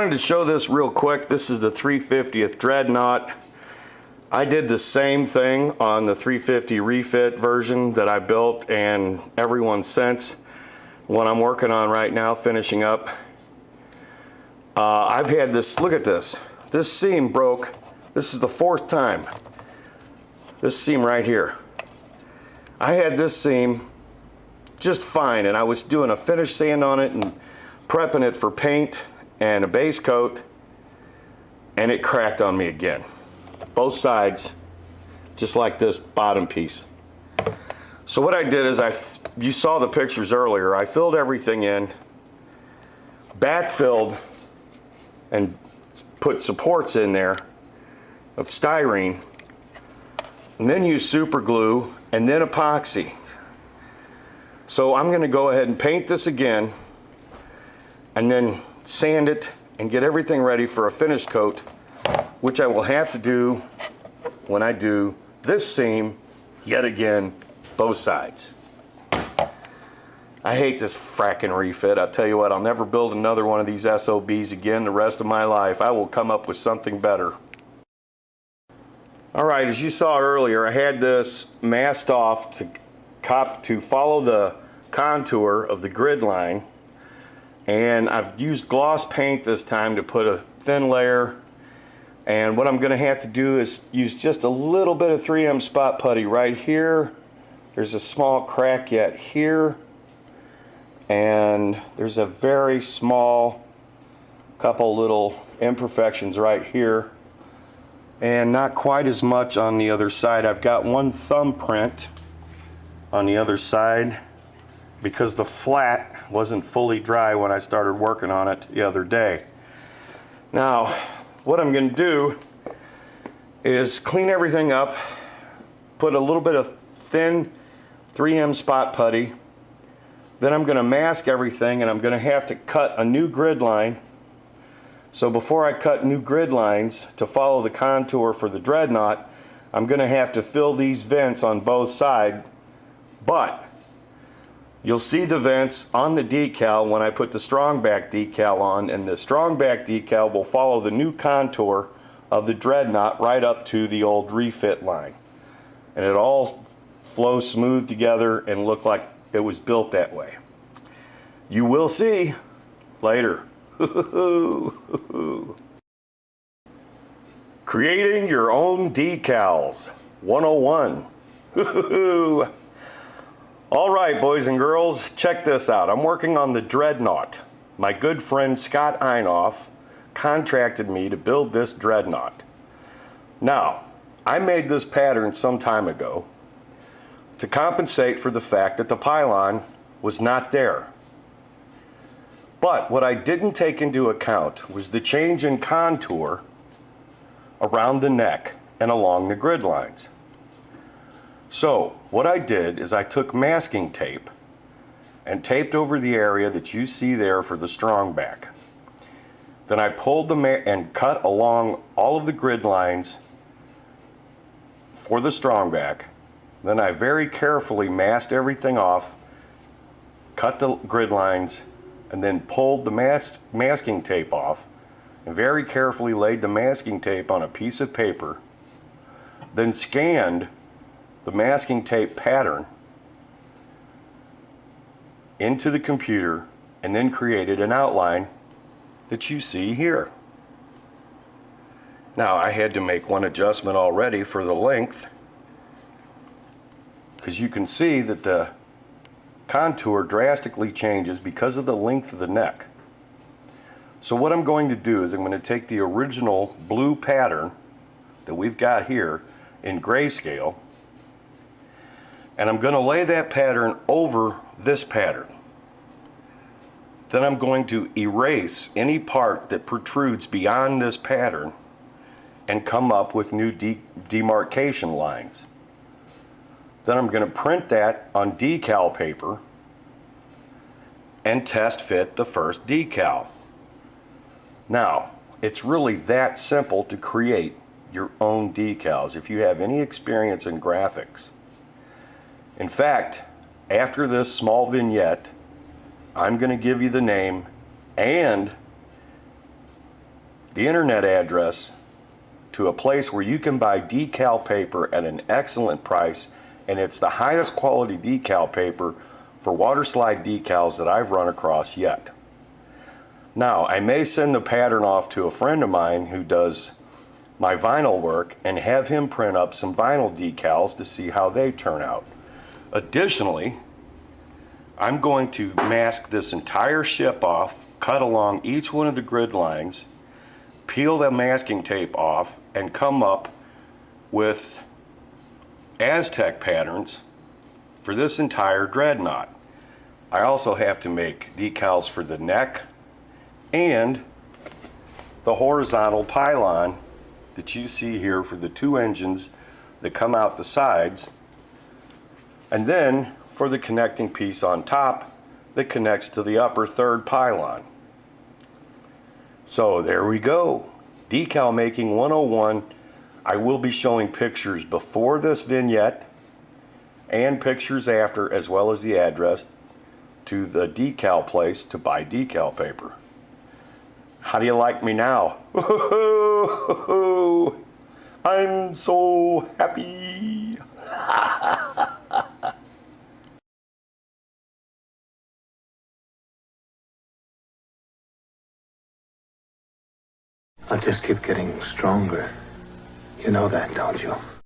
wanted to show this real quick. This is the 350th Dreadnought. I did the same thing on the 350 refit version that I built and everyone since. What I'm working on right now, finishing up. I've had this, look at this. This seam broke. This is the 4th time. This seam right here. I had this seam just fine, and I was doing a finish sand on it and prepping it for paint and a base coat, and it cracked on me again. Both sides, just like this bottom piece. So what I did is you saw the pictures earlier, I filled everything in, backfilled, and put supports in there of styrene, and then used super glue and then epoxy. So I'm going to go ahead and paint this again and then sand it and get everything ready for a finish coat, which I will have to do when I do this seam yet again, both sides. I hate this fracking refit. I'll tell you what, I'll never build another one of these SOBs again the rest of my life. I will come up with something better. All right, as you saw earlier, I had this masked off to follow the contour of the grid line, and I've used gloss paint this time to put a thin layer. And what I'm going to have to do is use just a little bit of 3M spot putty right here. There's a small crack yet here, and there's a very small couple little imperfections right here, and not quite as much on the other side. I've got one thumbprint on the other side because the flat wasn't fully dry when I started working on it the other day. Now what I'm going to do is clean everything up, put a little bit of thin 3M spot putty, then I'm going to mask everything, and I'm going to have to cut a new grid line. So before I cut new grid lines to follow the contour for the Dreadnought, I'm going to have to fill these vents on both sides, but you'll see the vents on the decal when I put the strong back decal on, and the strong back decal will follow the new contour of the Dreadnought right up to the old refit line. And it all flows smooth together and look like it was built that way. You will see later. Creating your own decals 101. All right, boys and girls, check this out. I'm working on the Dreadnought. My good friend Scott Einoff contracted me to build this Dreadnought. Now, I made this pattern some time ago to compensate for the fact that the pylon was not there. But what I didn't take into account was the change in contour around the neck and along the grid lines. So what I did is I took masking tape and taped over the area that you see there for the strong back. Then I pulled and cut along all of the grid lines for the strong back. Then I very carefully masked everything off, cut the grid lines, and then pulled the masking tape off, and very carefully laid the masking tape on a piece of paper, then scanned the masking tape pattern into the computer, and then created an outline that you see here. Now I had to make one adjustment already for the length, because you can see that the contour drastically changes because of the length of the neck. So what I'm going to do is I'm going to take the original blue pattern that we've got here in grayscale, and I'm going to lay that pattern over this pattern. Then I'm going to erase any part that protrudes beyond this pattern and come up with new demarcation lines. Then I'm going to print that on decal paper and test fit the first decal. Now, it's really that simple to create your own decals if you have any experience in graphics. In fact, after this small vignette, I'm going to give you the name and the internet address to a place where you can buy decal paper at an excellent price, and it's the highest quality decal paper for water slide decals that I've run across yet. Now, I may send the pattern off to a friend of mine who does my vinyl work and have him print up some vinyl decals to see how they turn out. Additionally, I'm going to mask this entire ship off, cut along each one of the grid lines, peel the masking tape off, and come up with Aztec patterns for this entire Dreadnought. I also have to make decals for the neck and the horizontal pylon that you see here for the two engines that come out the sides, and then for the connecting piece on top that connects to the upper third pylon. So there we go. Decal making 101. I will be showing pictures before this vignette and pictures after, as well as the address to the decal place to buy decal paper. How do you like me now? I'm so happy. I'll just keep getting stronger. You know that, don't you?